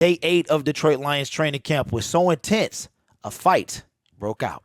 Day 8 of Detroit Lions training camp was so intense, a fight broke out.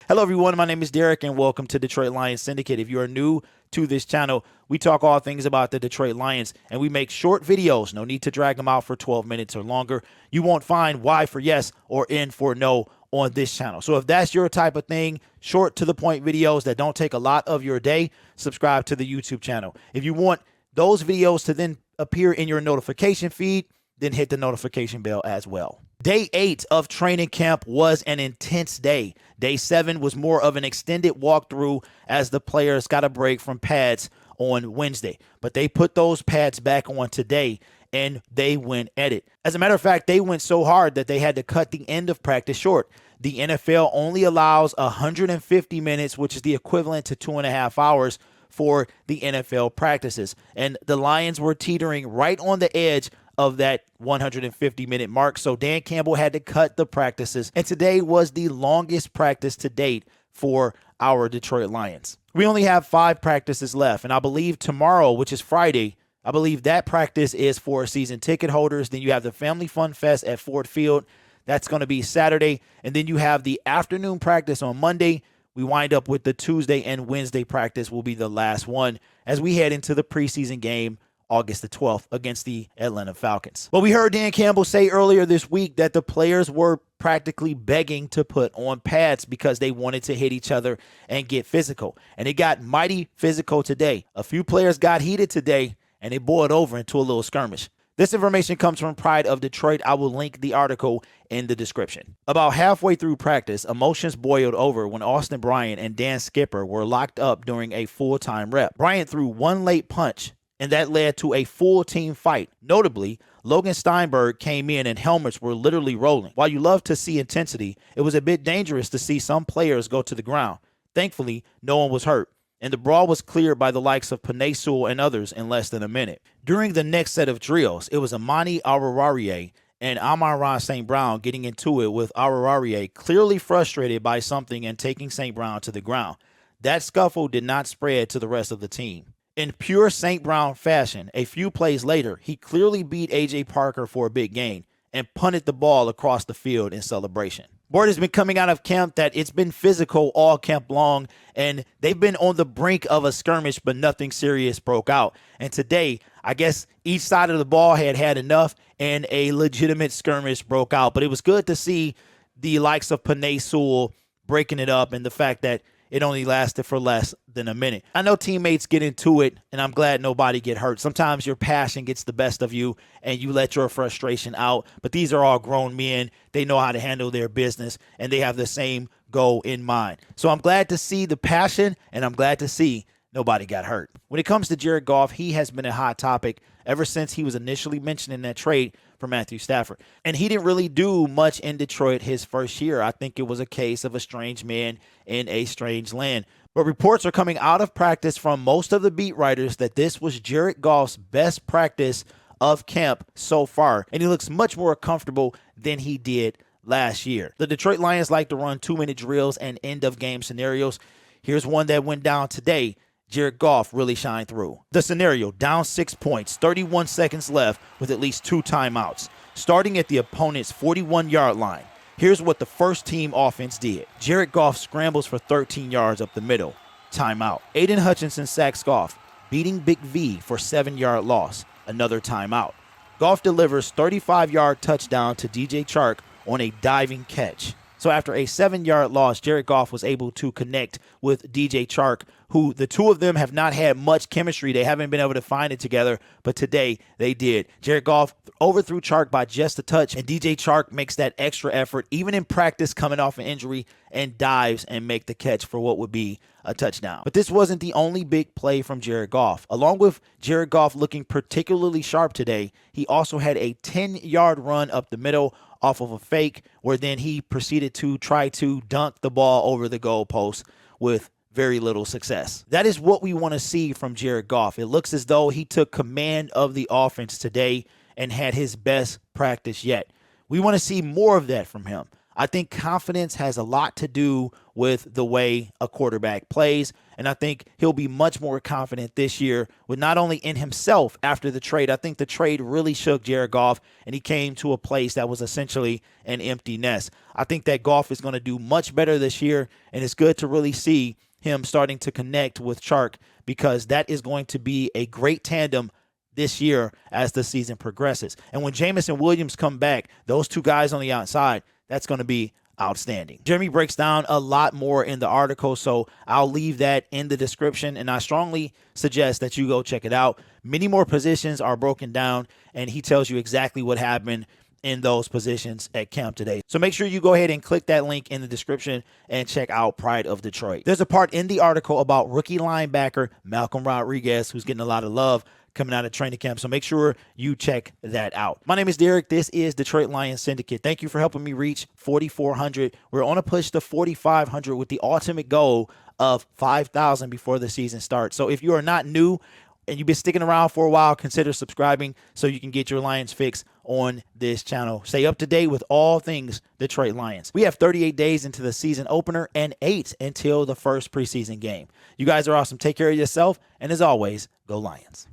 Hello everyone, my name is Derek and welcome to Detroit Lions Syndicate. If you are new to this channel, we talk all things about the Detroit Lions and we make short videos. No need to drag them out for 12 minutes or longer. You won't find Y for yes or N for no on this channel. So if that's your type of thing, short to the point videos that don't take a lot of your day, subscribe to the YouTube channel. If you want those videos to then appear in your notification feed, then hit the notification bell as well. Day 8 of training camp was an intense day. Day 7 was more of an extended walkthrough as the players got a break from pads on Wednesday. But they put those pads back on today and they went at it. As a matter of fact, they went so hard that they had to cut the end of practice short. The NFL only allows 150 minutes, which is the equivalent to 2.5 hours for the NFL practices. And the Lions were teetering right on the edge of that 150-minute mark. So Dan Campbell had to cut the practices. And today was the longest practice to date for our Detroit Lions. We only have 5 practices left. And I believe tomorrow, which is Friday, I believe that practice is for season ticket holders. Then you have the Family Fun Fest at Ford Field. That's going to be Saturday. And then you have the afternoon practice on Monday. We wind up with the Tuesday and Wednesday practice will be the last one as we head into the preseason game August the 12th against the Atlanta Falcons. But we heard Dan Campbell say earlier this week that the players were practically begging to put on pads because they wanted to hit each other and get physical. And it got mighty physical today. A few players got heated today and it boiled over into a little skirmish. This information comes from Pride of Detroit. I will link the article in the description. About halfway through practice, emotions boiled over when Austin Bryant and Dan Skipper were locked up during a full-time rep. Bryant threw one late punch, and that led to a full team fight. Notably, Logan Steinberg came in and helmets were literally rolling. While you love to see intensity, it was a bit dangerous to see some players go to the ground. Thankfully, no one was hurt, and the brawl was cleared by the likes of Penei Sewell and others in less than a minute. During the next set of drills, it was Amani Aruarie and Amon-Ra St. Brown getting into it with Aruarie clearly frustrated by something and taking St. Brown to the ground. That scuffle did not spread to the rest of the team. In pure St. Brown fashion, a few plays later, he clearly beat A.J. Parker for a big gain and punted the ball across the field in celebration. Word has been coming out of camp that it's been physical all camp long, and they've been on the brink of a skirmish, but nothing serious broke out. And today, I guess each side of the ball had had enough, and a legitimate skirmish broke out. But it was good to see the likes of Penei Sewell breaking it up and the fact that it only lasted for less than a minute. I know teammates get into it, and I'm glad nobody get hurt. Sometimes your passion gets the best of you, and you let your frustration out. But these are all grown men. They know how to handle their business, and they have the same goal in mind. So I'm glad to see the passion, and I'm glad to see nobody got hurt. When it comes to Jared Goff, he has been a hot topic ever since he was initially mentioned in that trade for Matthew Stafford. And he didn't really do much in Detroit his first year. I think it was a case of a strange man in a strange land. But reports are coming out of practice from most of the beat writers that this was Jared Goff's best practice of camp so far. And he looks much more comfortable than he did last year. The Detroit Lions like to run 2-minute drills and end-of-game scenarios. Here's one that went down today. Jared Goff really shined through. The scenario, down 6 points, 31 seconds left with at least 2 timeouts. Starting at the opponent's 41-yard line, here's what the first team offense did. Jared Goff scrambles for 13 yards up the middle. Timeout. Aiden Hutchinson sacks Goff, beating Big V for 7-yard loss. Another timeout. Goff delivers 35-yard touchdown to DJ Chark on a diving catch. So after a 7-yard loss, Jared Goff was able to connect with DJ Chark, who the two of them have not had much chemistry. They haven't been able to find it together, but today they did. Jared Goff overthrew Chark by just a touch, and DJ Chark makes that extra effort, even in practice coming off an injury, and dives and make the catch for what would be a touchdown. But this wasn't the only big play from Jared Goff. Along with Jared Goff looking particularly sharp today, he also had a 10-yard run up the middle off of a fake, where then he proceeded to try to dunk the ball over the goalpost with very little success. That is what we want to see from Jared Goff. It looks as though he took command of the offense today and had his best practice yet. We want to see more of that from him. I think confidence has a lot to do with the way a quarterback plays. And I think he'll be much more confident this year with not only in himself after the trade. I think the trade really shook Jared Goff, and he came to a place that was essentially an empty nest. I think that Goff is going to do much better this year, and it's good to really see him starting to connect with Chark, because that is going to be a great tandem this year as the season progresses. And when Jameson Williams come back, those two guys on the outside, that's going to be outstanding. Jeremy breaks down a lot more in the article, so I'll leave that in the description, and I strongly suggest that you go check it out. Many more positions are broken down, and he tells you exactly what happened in those positions at camp today. So make sure you go ahead and click that link in the description and check out Pride of Detroit. There's a part in the article about rookie linebacker Malcolm Rodriguez, who's getting a lot of love coming out of training camp. So make sure you check that out. My name is Derek. This is Detroit Lions Syndicate. Thank you for helping me reach 4,400. We're on a push to 4,500 with the ultimate goal of 5,000 before the season starts. So if you are not new and you've been sticking around for a while, consider subscribing so you can get your Lions fix on this channel. Stay up to date with all things Detroit Lions. We have 38 days into the season opener and 8 until the first preseason game. You guys are awesome. Take care of yourself. And as always, go Lions.